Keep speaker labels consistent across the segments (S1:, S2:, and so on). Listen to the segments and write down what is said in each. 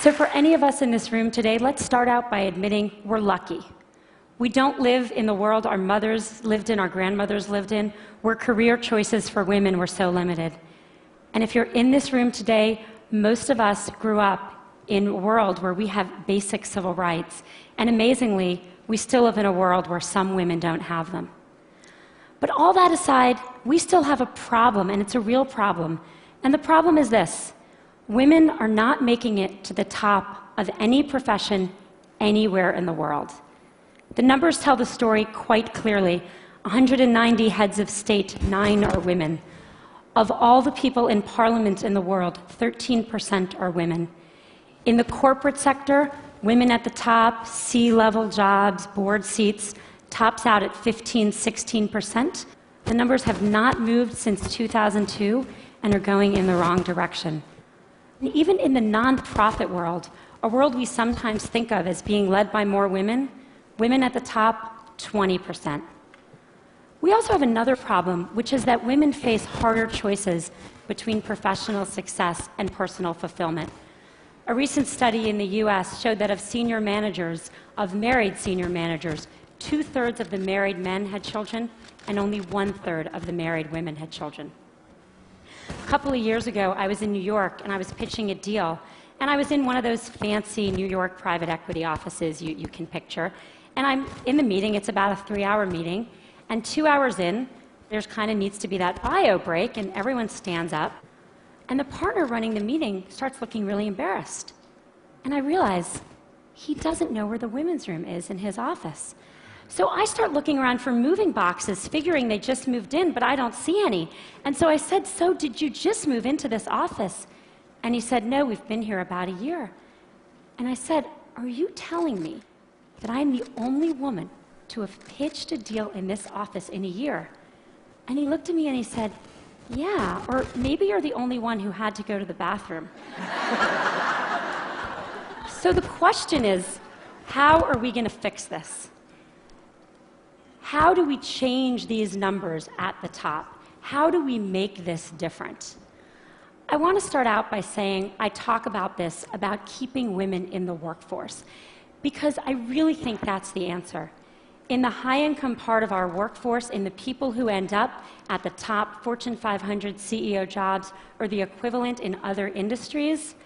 S1: So for any of us in this room today, let's start out by admitting we're lucky. We don't live in the world our mothers lived in, our grandmothers lived in, where career choices for women were so limited. And if you're in this room today, most of us grew up in a world where we have basic civil rights. And amazingly, we still live in a world where some women don't have them. But all that aside, we still have a problem, and it's a real problem. And the problem is this: women are not making it to the top of any profession anywhere in the world. The numbers tell the story quite clearly. 190 heads of state, 9 are women. Of all the people in parliament in the world, 13% are women. In the corporate sector, women at the top, C-level jobs, board seats, tops out at 15–16%. The numbers have not moved since 2002 and are going in the wrong direction. And even in the nonprofit world, a world we sometimes think of as being led by more women, women at the top, 20%. We also have another problem, which is that women face harder choices between professional success and personal fulfillment. A recent study in the US showed that of senior managers, of married senior managers, 2/3 of the married men had children, and only 1/3 of the married women had children. A couple of years ago, I was in New York, and I was pitching a deal, and I was in one of those fancy New York private equity offices you can picture, and I'm in the meeting. It's about a 3-hour meeting, and 2 hours in, there's kind of needs to be that bio break, and everyone stands up, and the partner running the meeting starts looking really embarrassed. And I realize he doesn't know where the women's room is in his office. So I start looking around for moving boxes, figuring they just moved in, but I don't see any. And so I said, "So did you just move into this office?" And he said, "No, we've been here about a year." And I said, "Are you telling me that I am the only woman to have pitched a deal in this office in a year?" And he looked at me and he said, "Yeah, or maybe you're the only one who had to go to the bathroom." So the question is, how are we going to fix this? How do we change these numbers at the top? How do we make this different? I want to start out by saying I talk about this, about keeping women in the workforce, because I really think that's the answer. In the high-income part of our workforce, in the people who end up at the top Fortune 500 CEO jobs or the equivalent in other industries,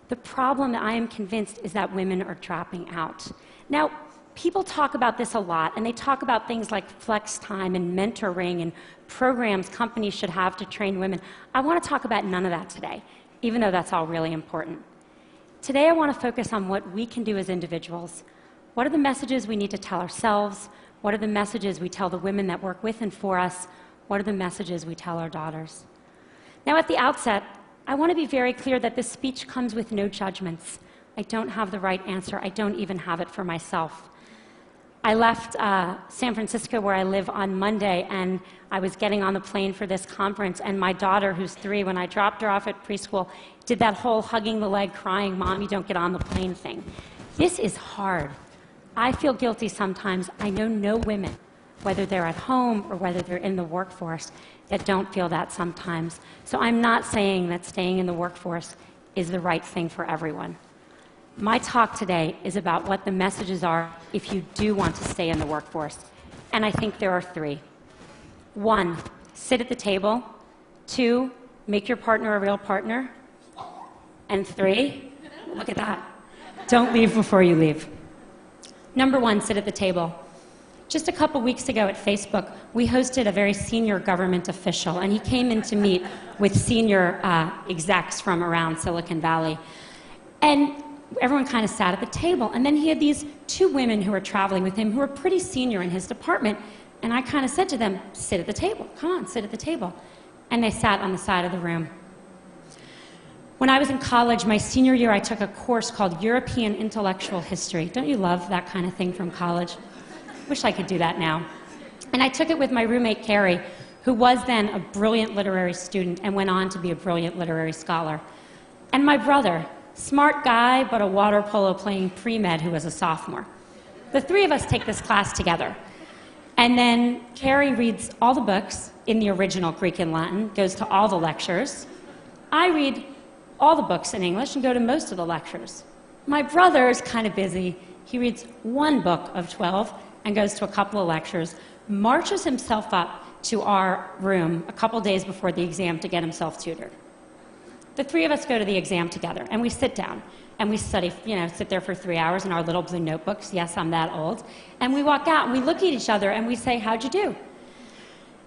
S1: the problem, I am convinced, is that women are dropping out. Now, people talk about this a lot, and they talk about things like flex time and mentoring and programs companies should have to train women. I want to talk about none of that today, even though that's all really important. Today, I want to focus on what we can do as individuals. What are the messages we need to tell ourselves? What are the messages we tell the women that work with and for us? What are the messages we tell our daughters? Now, at the outset, I want to be very clear that this speech comes with no judgments. I don't have the right answer. I don't even have it for myself. I left San Francisco, where I live, on Monday, and I was getting on the plane for this conference, and my daughter, who's 3, when I dropped her off at preschool, did that whole hugging the leg, crying, "Mom, you don't get on the plane" thing. This is hard. I feel guilty sometimes. I know no women, whether they're at home or whether they're in the workforce, that don't feel that sometimes. So I'm not saying that staying in the workforce is the right thing for everyone. My talk today is about what the messages are if you do want to stay in the workforce. And I think there are 3. 1, sit at the table. 2, make your partner a real partner. And 3, look at that, don't leave before you leave. Number 1, sit at the table. Just a couple weeks ago at Facebook, we hosted a very senior government official, and he came in to meet with senior execs from around Silicon Valley. And everyone kind of sat at the table, and then he had these 2 women who were traveling with him who were pretty senior in his department, and I kind of said to them, "Sit at the table, come on, sit at the table." And they sat on the side of the room. When I was in college, my senior year, I took a course called European Intellectual History. Don't you love that kind of thing from college? Wish I could do that now. And I took it with my roommate, Carrie, who was then a brilliant literary student and went on to be a brilliant literary scholar. And my brother, smart guy, but a water polo playing pre-med who was a sophomore. The 3 of us take this class together. And then Carrie reads all the books in the original Greek and Latin, goes to all the lectures. I read all the books in English and go to most of the lectures. My brother is kind of busy. He reads one book of 12 and goes to a couple of lectures, marches himself up to our room a couple days before the exam to get himself tutored. The three of us go to the exam together, and we sit down, and we study, sit there for 3 hours in our little blue notebooks. Yes, I'm that old. And we walk out, and we look at each other, and we say, how'd you do?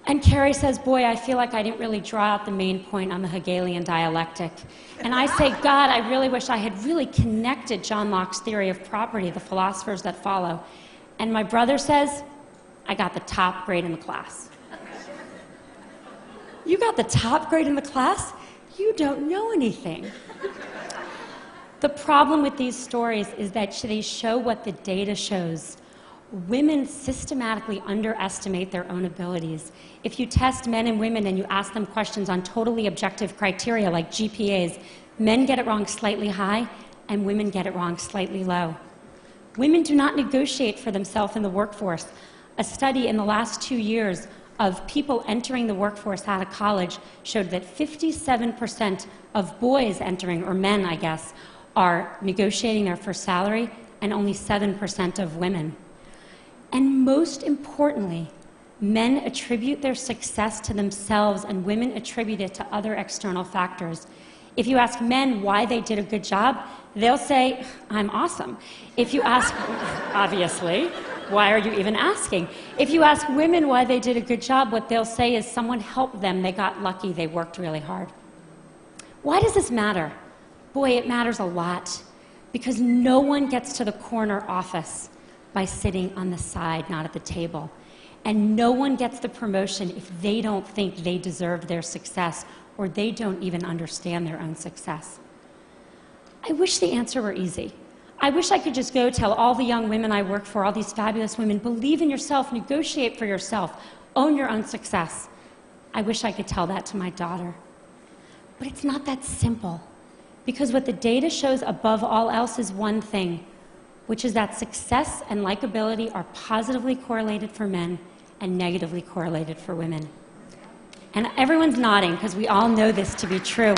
S1: And Carrie says, boy, I feel like I didn't really draw out the main point on the Hegelian dialectic. And I say, God, I really wish I had really connected John Locke's theory of property, the philosophers that follow. And my brother says, I got the top grade in the class. You got the top grade in the class? You don't know anything. The problem with these stories is that they show what the data shows. Women systematically underestimate their own abilities. If you test men and women and you ask them questions on totally objective criteria like GPAs, men get it wrong slightly high and women get it wrong slightly low. Women do not negotiate for themselves in the workforce. A study in the last 2 years of people entering the workforce out of college showed that 57% of boys entering, or men, I guess, are negotiating their first salary, and only 7% of women. And most importantly, men attribute their success to themselves, and women attribute it to other external factors. If you ask men why they did a good job, they'll say, I'm awesome. If you ask, obviously, why are you even asking? If you ask women why they did a good job, what they'll say is someone helped them, they got lucky, they worked really hard. Why does this matter? Boy, it matters a lot, because no one gets to the corner office by sitting on the side, not at the table. And no one gets the promotion if they don't think they deserve their success, or they don't even understand their own success. I wish the answer were easy. I wish I could just go tell all the young women I work for, all these fabulous women, believe in yourself, negotiate for yourself, own your own success. I wish I could tell that to my daughter. But it's not that simple, because what the data shows above all else is one thing, which is that success and likability are positively correlated for men and negatively correlated for women. And everyone's nodding, because we all know this to be true.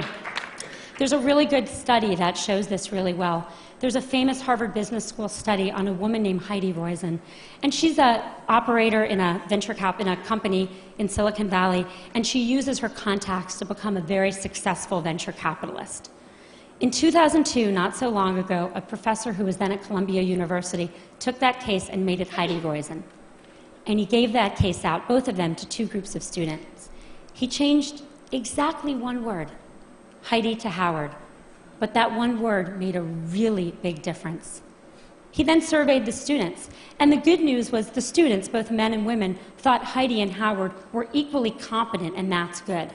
S1: There's a really good study that shows this really well. There's a famous Harvard Business School study on a woman named Heidi Roizen. And she's an operator in a in a company in Silicon Valley, and she uses her contacts to become a very successful venture capitalist. In 2002, not so long ago, a professor who was then at Columbia University took that case and made it Heidi Roizen. And he gave that case out, both of them, to 2 groups of students. He changed exactly one word, Heidi to Howard, but that one word made a really big difference. He then surveyed the students, and the good news was the students, both men and women, thought Heidi and Howard were equally competent, and that's good.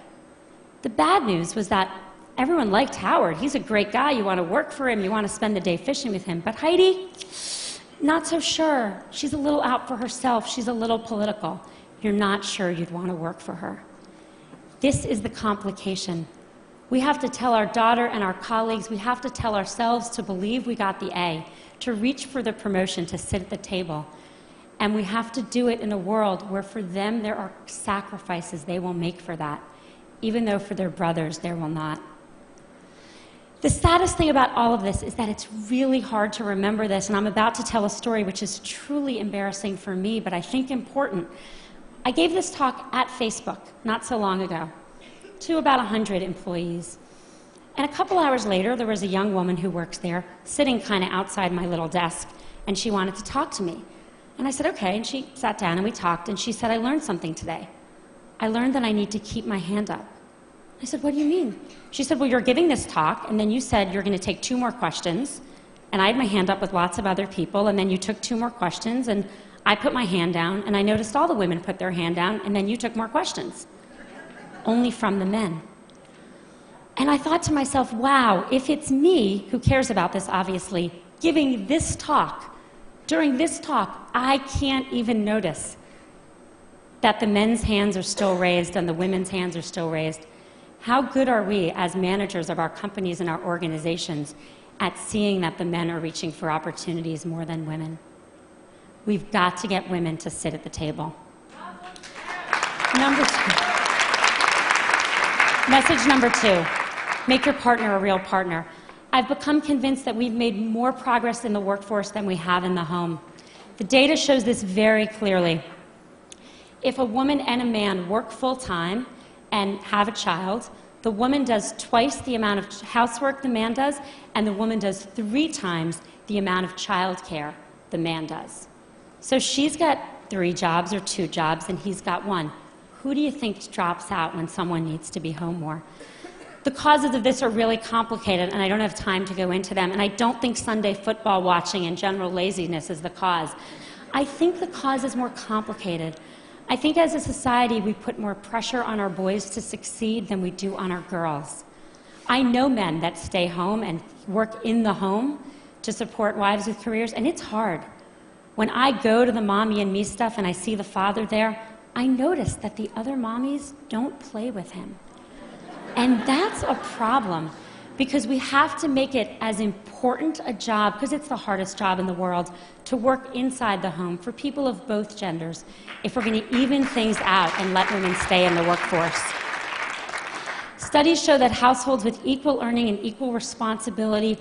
S1: The bad news was that everyone liked Howard. He's a great guy. You want to work for him. You want to spend the day fishing with him. But Heidi, not so sure. She's a little out for herself. She's a little political. You're not sure you'd want to work for her. This is the complication. We have to tell our daughter and our colleagues, we have to tell ourselves to believe we got the A, to reach for the promotion, to sit at the table. And we have to do it in a world where for them there are sacrifices they will make for that, even though for their brothers there will not. The saddest thing about all of this is that it's really hard to remember this, and I'm about to tell a story which is truly embarrassing for me, but I think important. I gave this talk at Facebook not so long ago to about 100 employees. And a couple hours later, there was a young woman who works there, sitting kind of outside my little desk, and she wanted to talk to me. And I said, okay, and she sat down and we talked, and she said, I learned something today. I learned that I need to keep my hand up. I said, what do you mean? She said, well, you're giving this talk, and then you said you're going to take 2 more questions, and I had my hand up with lots of other people, and then you took 2 more questions, and I put my hand down, and I noticed all the women put their hand down, and then you took more questions. Only from the men. And I thought to myself, wow, if it's me, who cares about this obviously, giving this talk, during this talk, I can't even notice that the men's hands are still raised and the women's hands are still raised. How good are we as managers of our companies and our organizations at seeing that the men are reaching for opportunities more than women? We've got to get women to sit at the table. Message number 2, make your partner a real partner. I've become convinced that we've made more progress in the workforce than we have in the home. The data shows this very clearly. If a woman and a man work full-time and have a child, the woman does twice the amount of housework the man does, and the woman does 3 times the amount of childcare the man does. So she's got 3 jobs or 2 jobs, and he's got 1. Who do you think drops out when someone needs to be home more? The causes of this are really complicated, and I don't have time to go into them, and I don't think Sunday football watching and general laziness is the cause. I think the cause is more complicated. I think as a society we put more pressure on our boys to succeed than we do on our girls. I know men that stay home and work in the home to support wives with careers, and it's hard. When I go to the mommy and me stuff and I see the father there, I notice that the other mommies don't play with him. And that's a problem, because we have to make it as important a job, because it's the hardest job in the world, to work inside the home for people of both genders if we're going to even things out and let women stay in the workforce. Studies show that households with equal earning and equal responsibility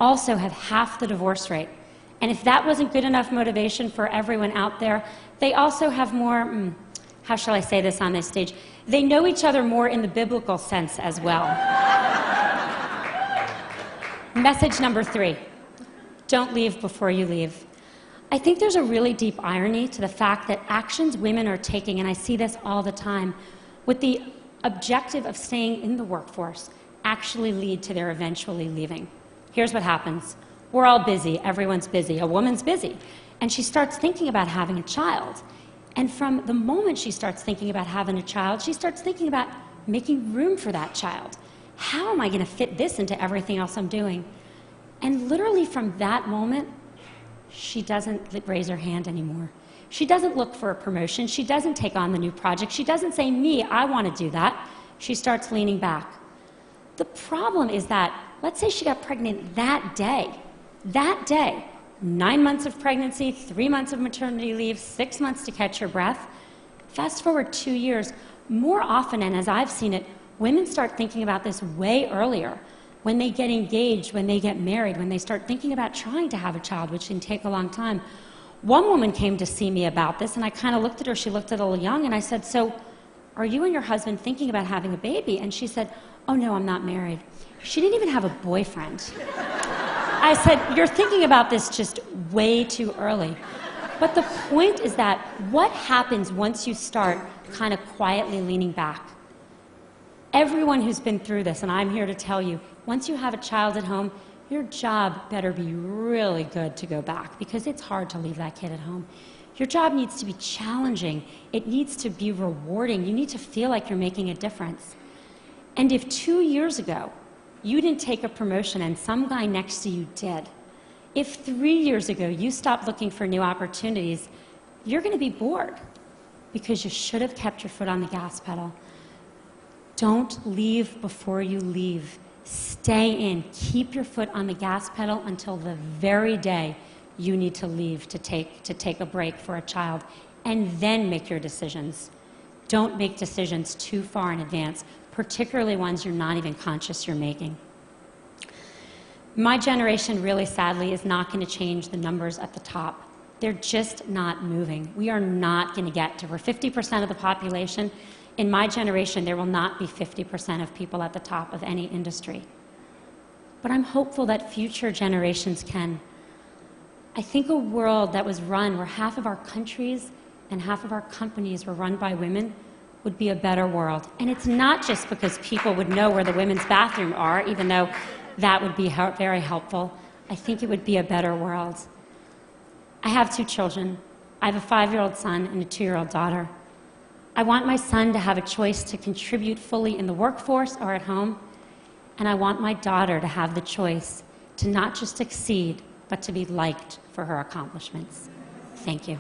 S1: also have half the divorce rate. And if that wasn't good enough motivation for everyone out there, they also have more, how shall I say this on this stage? They know each other more in the biblical sense as well. Message number 3, don't leave before you leave. I think there's a really deep irony to the fact that actions women are taking, and I see this all the time, with the objective of staying in the workforce actually lead to their eventually leaving. Here's what happens. We're all busy, everyone's busy, a woman's busy, and she starts thinking about having a child. And from the moment she starts thinking about having a child, she starts thinking about making room for that child. How am I going to fit this into everything else I'm doing? And literally from that moment, she doesn't raise her hand anymore. She doesn't look for a promotion. She doesn't take on the new project. She doesn't say, me, I want to do that. She starts leaning back. The problem is that, let's say she got pregnant that day, 9 months of pregnancy, 3 months of maternity leave, 6 months to catch her breath. Fast forward 2 years, more often, and as I've seen it, women start thinking about this way earlier. When they get engaged, when they get married, when they start thinking about trying to have a child, which can take a long time. One woman came to see me about this, and I kind of looked at her. She looked a little young, and I said, so are you and your husband thinking about having a baby? And she said, oh, no, I'm not married. She didn't even have a boyfriend. I said, you're thinking about this just way too early. But the point is that what happens once you start kind of quietly leaning back? Everyone who's been through this, and I'm here to tell you, once you have a child at home, your job better be really good to go back, because it's hard to leave that kid at home. Your job needs to be challenging. It needs to be rewarding. You need to feel like you're making a difference. And if 2 years ago, you didn't take a promotion and some guy next to you did, if 3 years ago you stopped looking for new opportunities, you're going to be bored because you should have kept your foot on the gas pedal. Don't leave before you leave. Stay in. Keep your foot on the gas pedal until the very day you need to leave to take a break for a child, and then make your decisions. Don't make decisions too far in advance, particularly ones you're not even conscious you're making. My generation, really sadly, is not going to change the numbers at the top. They're just not moving. We are not going to get to, we're 50% of the population. In my generation, there will not be 50% of people at the top of any industry. But I'm hopeful that future generations can. I think a world that was run where half of our countries and half of our companies were run by women would be a better world. And it's not just because people would know where the women's bathroom are, even though that would be very helpful. I think it would be a better world. I have 2 children. I have a 5-year-old son and a 2-year-old daughter. I want my son to have a choice to contribute fully in the workforce or at home, and I want my daughter to have the choice to not just succeed, but to be liked for her accomplishments. Thank you.